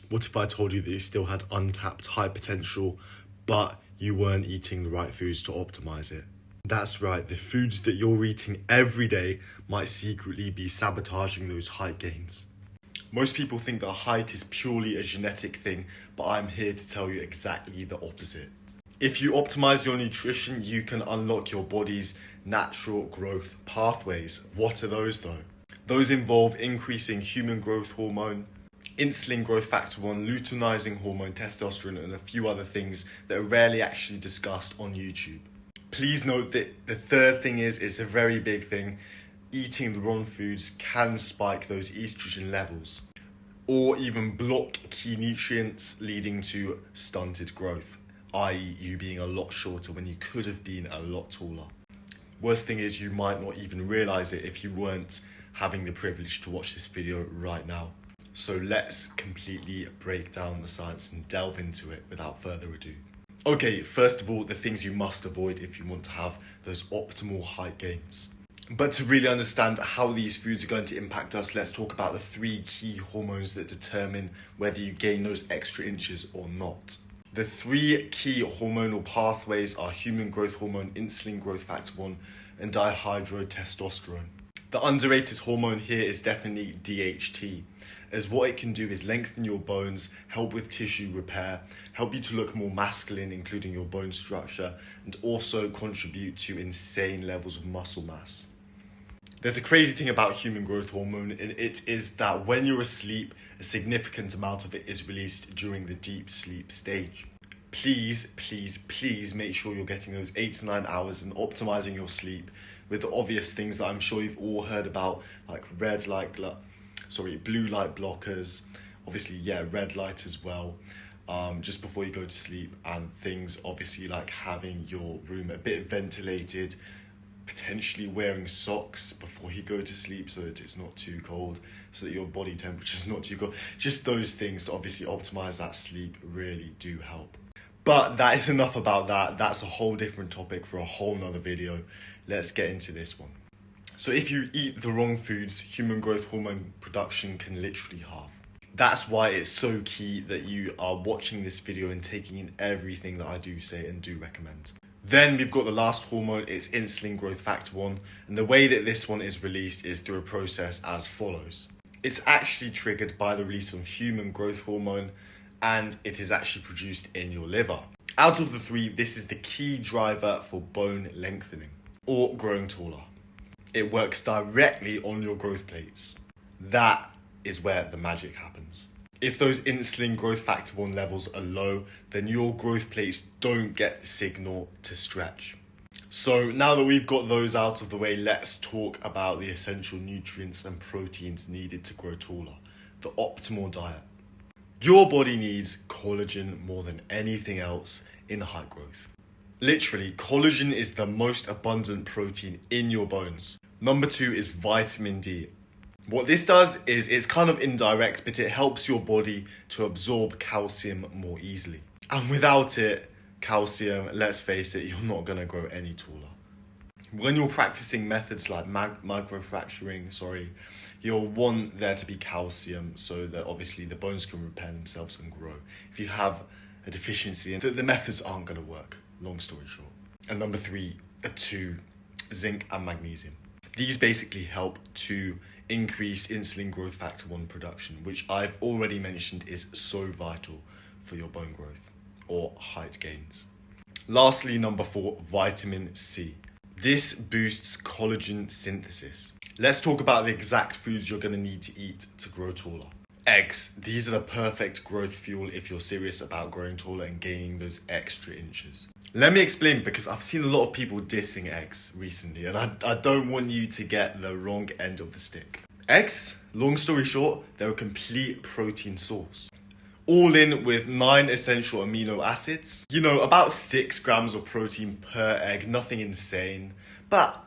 What if I told you that you still had untapped high potential, but you weren't eating the right foods to optimize it? That's right, the foods that you're eating every day might secretly be sabotaging those height gains. Most people think that height is purely a genetic thing, but I'm here to tell you exactly the opposite. If you optimize your nutrition, you can unlock your body's natural growth pathways. What are those though? Those involve increasing human growth hormone, insulin growth factor 1, luteinizing hormone, testosterone, and a few other things that are rarely actually discussed on YouTube. Please note that the third thing it's a very big thing. Eating the wrong foods can spike those estrogen levels or even block key nutrients, leading to stunted growth, i.e. you being a lot shorter when you could have been a lot taller. Worst thing is you might not even realize it if you weren't having the privilege to watch this video right now. So let's completely break down the science and delve into it without further ado. Okay, first of all, the things you must avoid if you want to have those optimal height gains. But to really understand how these foods are going to impact us, let's talk about the 3 key hormones that determine whether you gain those extra inches or not. The 3 key hormonal pathways are human growth hormone, insulin growth factor 1, and dihydrotestosterone. The underrated hormone here is definitely DHT, as what it can do is lengthen your bones, help with tissue repair, help you to look more masculine, including your bone structure, and also contribute to insane levels of muscle mass. There's a crazy thing about human growth hormone, and it is that when you're asleep, a significant amount of it is released during the deep sleep stage. Please make sure you're getting those 8 to 9 hours and optimizing your sleep with the obvious things that I'm sure you've all heard about, like blue light blockers, obviously red light as well, just before you go to sleep, and things obviously like having your room a bit ventilated, potentially wearing socks before you go to sleep so that it's not too cold, so that your body temperature is not too cold. Just those things to obviously optimize that sleep really do help. But that is enough about that. That's a whole different topic for a whole nother video. Let's get into this one. So if you eat the wrong foods, human growth hormone production can literally halve. That's why it's so key that you are watching this video and taking in everything that I do say and do recommend. Then we've got the last hormone, it's insulin growth factor 1. And the way that this one is released is through a process as follows. It's actually triggered by the release of human growth hormone, and it is actually produced in your liver. Out of the 3, this is the key driver for bone lengthening or growing taller. It works directly on your growth plates. That is where the magic happens. If those insulin growth factor 1 levels are low, then your growth plates don't get the signal to stretch. So now that we've got those out of the way, let's talk about the essential nutrients and proteins needed to grow taller. The optimal diet. Your body needs collagen more than anything else in height growth. Literally, collagen is the most abundant protein in your bones. Number 2 is vitamin D. What this does is it's kind of indirect, but it helps your body to absorb calcium more easily. And without it, calcium, let's face it, you're not going to grow any taller. When you're practicing methods like microfracturing, you'll want there to be calcium so that obviously the bones can repair themselves and grow. If you have a deficiency, the methods aren't going to work, long story short. And number 3 are 2, zinc and magnesium. These basically help to increase insulin growth factor 1 production, which I've already mentioned is so vital for your bone growth or height gains. Lastly, number 4, vitamin C. This boosts collagen synthesis. Let's talk about the exact foods you're going to need to eat to grow taller. Eggs. These are the perfect growth fuel if you're serious about growing taller and gaining those extra inches. Let me explain, because I've seen a lot of people dissing eggs recently, and I don't want you to get the wrong end of the stick. Eggs, long story short, they're a complete protein source. All in with 9 essential amino acids. You know, about 6 grams of protein per egg, nothing insane. But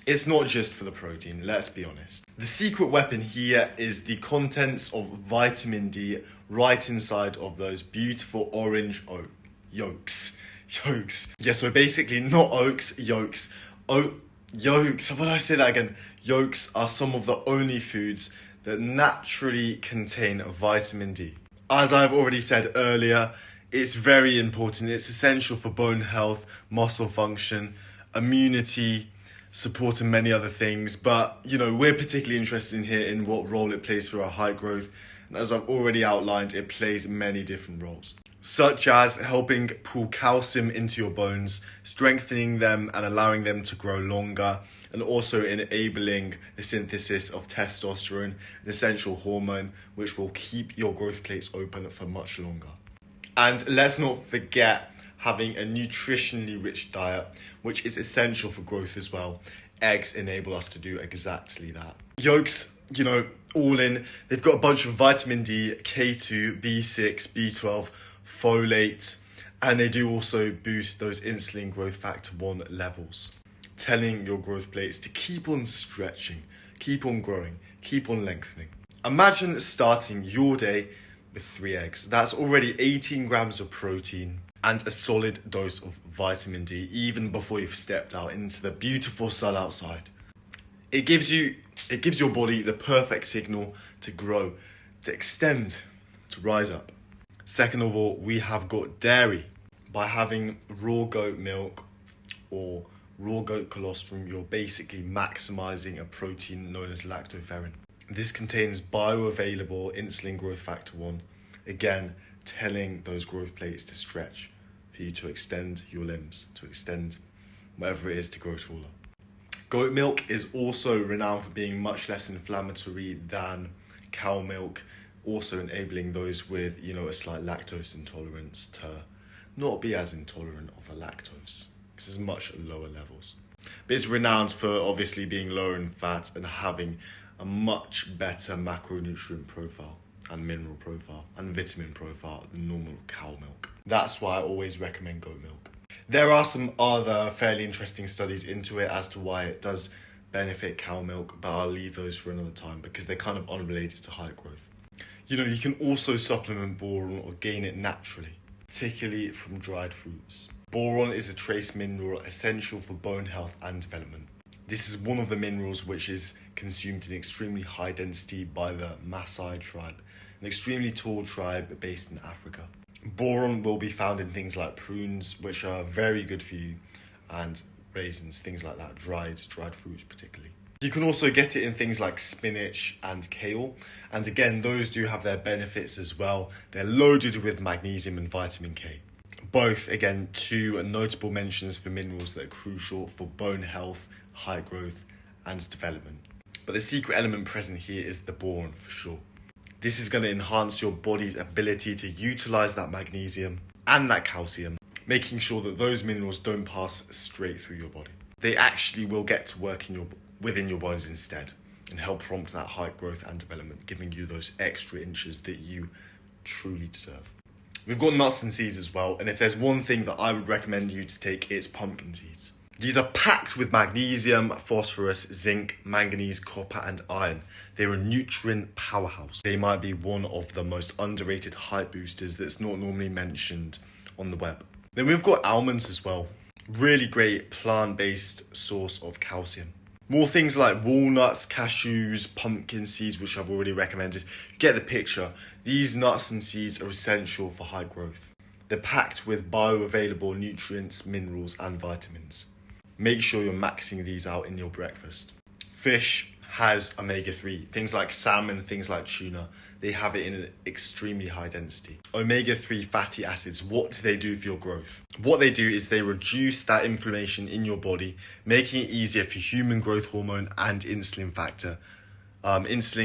it's not just for the protein, let's be honest. The secret weapon here is the contents of vitamin D right inside of those beautiful orange yolks. Yeah, so basically not oaks, yolks. Yolks, why did I say that again? Yolks are some of the only foods that naturally contain vitamin D. As I've already said earlier, it's very important. It's essential for bone health, muscle function, immunity, support, and many other things. But, we're particularly interested in here in what role it plays for our height growth. And as I've already outlined, it plays many different roles, such as helping pull calcium into your bones, strengthening them and allowing them to grow longer, and also enabling the synthesis of testosterone, an essential hormone which will keep your growth plates open for much longer. And let's not forget having a nutritionally rich diet, which is essential for growth as well. Eggs enable us to do exactly that. Yolks, all in, they've got a bunch of vitamin D, K2, B6, B12, folate, and they do also boost those insulin growth factor 1 levels, telling your growth plates to keep on stretching, keep on growing, keep on lengthening. Imagine starting your day with 3 eggs. That's already 18 grams of protein and a solid dose of vitamin D, even before you've stepped out into the beautiful sun outside. It gives your body the perfect signal to grow, to extend, to rise up. Second of all, we have got dairy. By having raw goat milk or raw goat colostrum, you're basically maximizing a protein known as lactoferrin. This contains bioavailable insulin growth factor 1, again, telling those growth plates to stretch, for you to extend your limbs, to extend whatever it is to grow taller. Goat milk is also renowned for being much less inflammatory than cow milk, also enabling those with, a slight lactose intolerance to not be as intolerant of the lactose, because it's much lower levels. But it's renowned for obviously being lower in fat and having a much better macronutrient profile and mineral profile and vitamin profile than normal cow milk. That's why I always recommend goat milk. There are some other fairly interesting studies into it as to why it does benefit cow milk, but I'll leave those for another time because they're kind of unrelated to height growth. You can also supplement boron or gain it naturally, particularly from dried fruits. Boron is a trace mineral essential for bone health and development. This is one of the minerals which is consumed in extremely high density by the Maasai tribe, an extremely tall tribe based in Africa. Boron will be found in things like prunes, which are very good for you, and raisins, things like that, dried fruits particularly. You can also get it in things like spinach and kale, and again, those do have their benefits as well. They're loaded with magnesium and vitamin K. Both, again, two notable mentions for minerals that are crucial for bone health, height growth, and development. But the secret element present here is the boron for sure. This is going to enhance your body's ability to utilize that magnesium and that calcium, making sure that those minerals don't pass straight through your body. They actually will get to work within your bones instead and help prompt that height growth and development, giving you those extra inches that you truly deserve. We've got nuts and seeds as well, and if there's one thing that I would recommend you to take, it's pumpkin seeds. These are packed with magnesium, phosphorus, zinc, manganese, copper, and iron. They're a nutrient powerhouse. They might be one of the most underrated height boosters that's not normally mentioned on the web. Then we've got almonds as well. Really great plant-based source of calcium. More things like walnuts, cashews, pumpkin seeds, which I've already recommended. You get the picture. These nuts and seeds are essential for height growth. They're packed with bioavailable nutrients, minerals, and vitamins. Make sure you're maxing these out in your breakfast. Fish has omega-3. Things like salmon, things like tuna, they have it in an extremely high density. Omega-3 fatty acids, what do they do for your growth? What they do is they reduce that inflammation in your body, making it easier for human growth hormone and insulin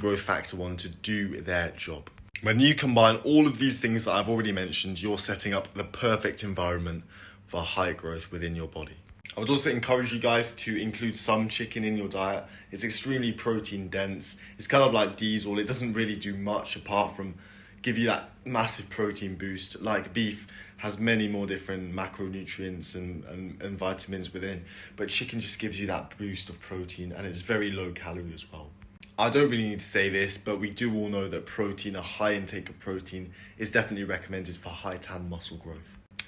growth factor 1 to do their job. When you combine all of these things that I've already mentioned, you're setting up the perfect environment for height growth within your body. I would also encourage you guys to include some chicken in your diet. It's extremely protein dense. It's kind of like diesel. It doesn't really do much apart from give you that massive protein boost. Like beef has many more different macronutrients and vitamins within, but chicken just gives you that boost of protein, and it's very low calorie as well. I don't really need to say this, but we do all know that protein, a high intake of protein, is definitely recommended for height and muscle growth.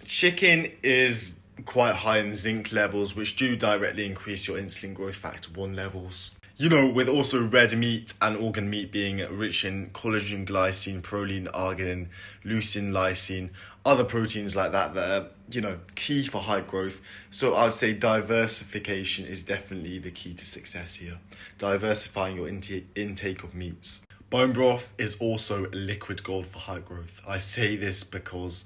Chicken is quite high in zinc levels, which do directly increase your insulin growth factor 1 levels. You know, with also red meat and organ meat being rich in collagen, glycine, proline, arginine, leucine, lysine, other proteins like that are, you know, key for height growth. So I'd say diversification is definitely the key to success here. Diversifying your intake of meats. Bone broth is also liquid gold for height growth. I say this because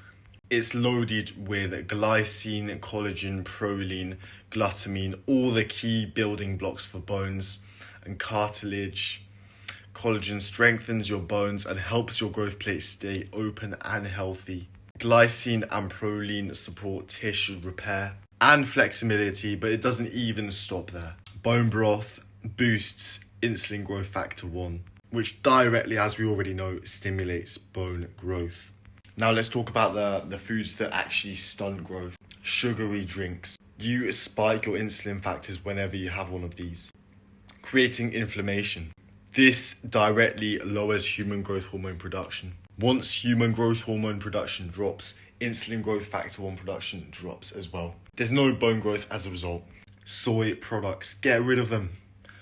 it's loaded with glycine, collagen, proline, glutamine, all the key building blocks for bones and cartilage. Collagen strengthens your bones and helps your growth plates stay open and healthy. Glycine and proline support tissue repair and flexibility, but it doesn't even stop there. Bone broth boosts insulin growth factor 1, which directly, as we already know, stimulates bone growth. Now let's talk about the foods that actually stunt growth. Sugary drinks. You spike your insulin factors whenever you have one of these, creating inflammation. This directly lowers human growth hormone production. Once human growth hormone production drops, insulin growth factor 1 production drops as well. There's no bone growth as a result. Soy products, get rid of them.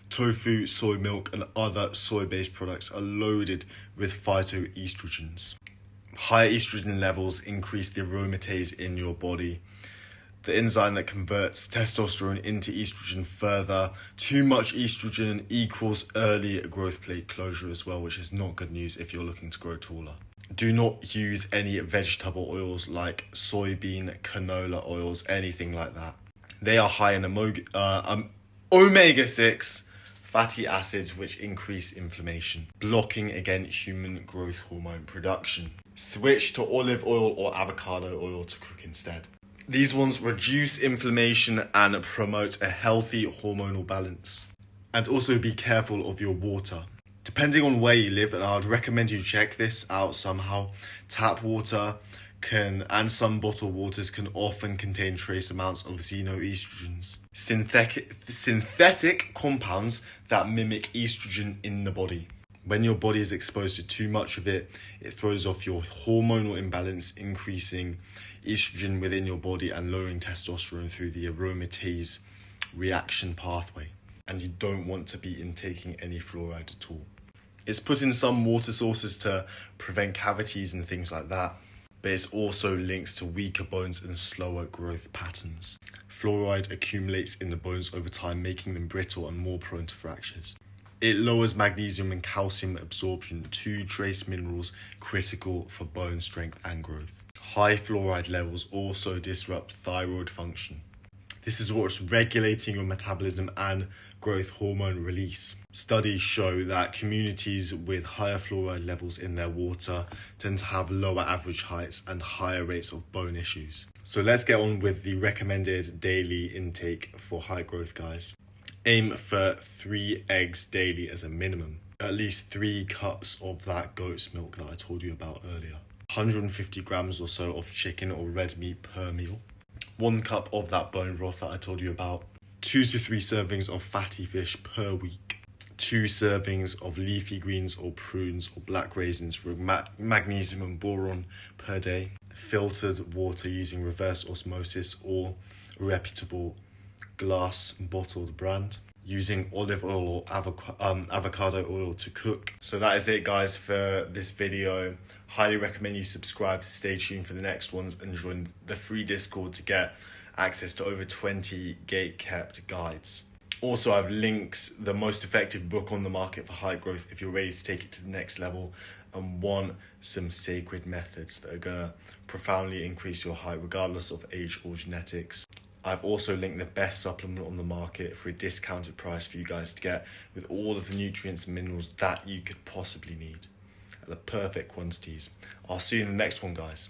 Tofu, soy milk, and other soy-based products are loaded with phytoestrogens. Higher estrogen levels increase the aromatase in your body, the enzyme that converts testosterone into estrogen further. Too much estrogen equals early growth plate closure as well, which is not good news if you're looking to grow taller. Do not use any vegetable oils like soybean, canola oils, anything like that. They are high in omega-6 fatty acids, which increase inflammation, blocking again human growth hormone production. Switch to olive oil or avocado oil to cook instead. These ones reduce inflammation and promote a healthy hormonal balance. And also be careful of your water. Depending on where you live, and I would recommend you check this out somehow, tap water and some bottled waters can often contain trace amounts of xenoestrogens, synthetic compounds that mimic estrogen in the body. When your body is exposed to too much of it, it throws off your hormonal imbalance, increasing estrogen within your body and lowering testosterone through the aromatase reaction pathway. And you don't want to be intaking any fluoride at all. It's put in some water sources to prevent cavities and things like that, but it's also links to weaker bones and slower growth patterns. Fluoride accumulates in the bones over time, making them brittle and more prone to fractures. It lowers magnesium and calcium absorption, 2 trace minerals critical for bone strength and growth. High fluoride levels also disrupt thyroid function. This is what's regulating your metabolism and growth hormone release. Studies show that communities with higher fluoride levels in their water tend to have lower average heights and higher rates of bone issues. So let's get on with the recommended daily intake for height growth, guys. Aim for 3 eggs daily as a minimum. At least 3 cups of that goat's milk that I told you about earlier. 150 grams or so of chicken or red meat per meal. 1 cup of that bone broth that I told you about. 2 to 3 servings of fatty fish per week. 2 servings of leafy greens or prunes or black raisins for magnesium and boron per day. Filtered water using reverse osmosis or reputable glass bottled brand. Using olive oil or avocado oil to cook. So that is it, guys, for this video. Highly recommend you subscribe to stay tuned for the next ones and join the free Discord to get access to over 20 gate-kept guides. Also, I've linked the most effective book on the market for height growth if you're ready to take it to the next level and want some sacred methods that are going to profoundly increase your height regardless of age or genetics. I've also linked the best supplement on the market for a discounted price for you guys to get with all of the nutrients and minerals that you could possibly need at the perfect quantities. I'll see you in the next one, guys.